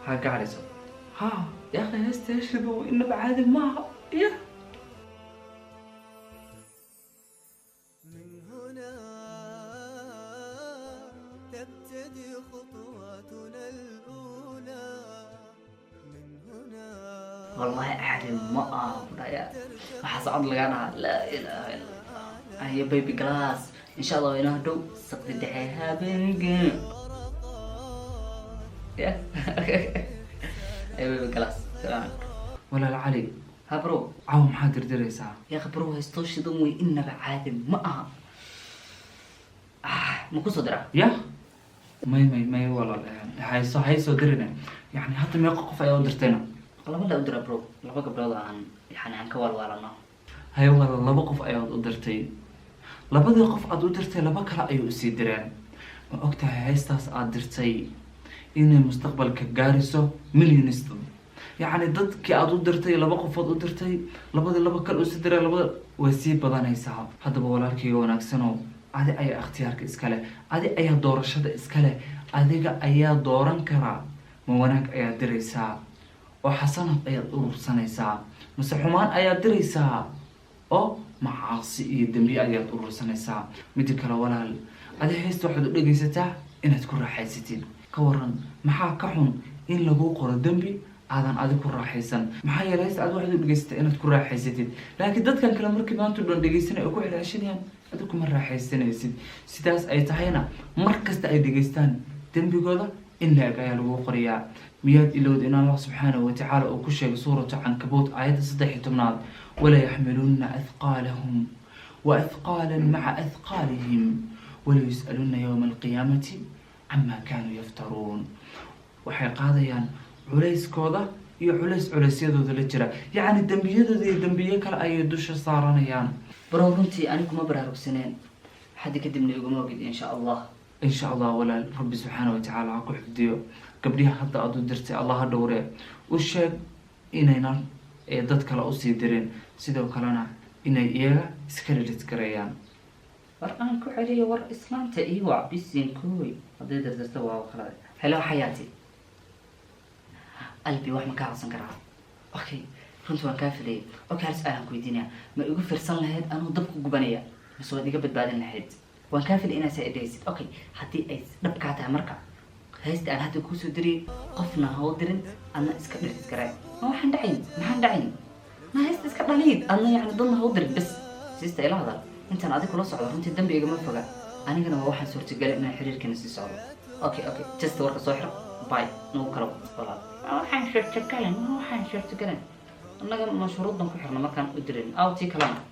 ها قاعد يسوي ها يا أخي استشهدوا إنه بعادل معها يا من هنا تبتدي خطواتنا الأولى من هنا والله عادل ما يا حصل لقانا لا إله إلا الله هي بيبي جلاس إن شاء الله ينهدوا سقط دحيها بنجي يا أي بيبي جلاس سلام ولا العلي ها برو عاو محاضر دريسا يا أخي برو هيستوشي ضموي إنه بعادل ما مكو صدرة يا ما والله هاي درنا يعني حتى ما يقف أي ودرتنا laba la u dira bro laba gabdhood aan ka walwaalano hay wala laba qof ayaad u dirtay labadii qof aad u dirtay laba kale ay u sii direen ma ogtahay haystaas aad dirtay inay mustaqbalka gaariso millions yani dadkii aad u dirtay laba qofood u dirtay labadii laba kale u sii direen labada way sii badanaysaa haddaba walaalkayga wanaagsanoo adi ayaa ikhtiyaarka iska leh adi ayaa doorashada iska leh adiga ayaa dooran karaa ma wanaag ayaad diraysaa oo xasanad ayaad urursanaysaa mise xumaan ayaad diraysaa oo macaasi iyo dembi ayaad urursanaysaa mid kale walaal adi haysta waxaad u dhagaysataa inaad ku raaxaysatid ka waran maxaa ka xun in lagu qoro dembi aadan adi ku raaxaysan maxaa yeelay haysta aad waxaad u dhagaysataa inaad ku raaxaysatid laakiin dadkan kale markii maanta dhan dhagaysanay oo ku xiraashanayaan adi kuma raaxaysanaysid sidaas ay tahayna mar kasta ay dhagaystaan dembigooda in la eg ayaa lagu qoriyaa miyaad ilowd in allah subxaanahu watacaala uu ku sheegay suuratu cankabuut aayadda 13 wala yaxmiluuna ahqaalahum wa ahqaalan maca ahqaalihim wala yus'aluuna yowma alqiyaamati camaa kaanuu yaftaruun waxay qaadayaan culayskooda iyo culeysyadooda la jira yacni dembiyadooda iyo dembiye kale ayay dusha saaranayaan baro runtii ani kuma baraarugsaneen xaddi kadibna iguma ogid insha allah walaal rabbi subxaanahu watacaala ha ku xifdiyo gabdhiha hadda aad u dirtay allah ha dhowree u sheeg inaynan dad kale usii dirin sidoo kalena inay iyaga iska lilisgareeyaan war aan ku celiyo war islaamta iyo waa bisinkooy hadday dardarta waa kala helo xayaati qalbi wax ma ka codsan karaa okay runtii waan kaa filayay okay hal su-aal aan ku weydiinaya ma igu firsan lahayd anuu dabku gubanaya mise waad iga badbaadin lahayd waan kaa filay inaad saa'idaysid okay haddii ay dhabkaa tahay marka haysta aan hadda kuusoo diriyay qofna ha u dirin adna iska dhirtisgaray ma waxaan dhacayn ma haysta iska dhaliid adna yacni dadna ha u dirin bas siista ila hadal intaan adig kula socdo runtii dambi igama foga anigana waa waxaan suurtagelay inaan xiriirkeena sii socdo okay just warka soo xiro bye nagu kala walaal waxaan suurtagalan annaga ma shuruudan ku xirna markaan u dirin tii kalena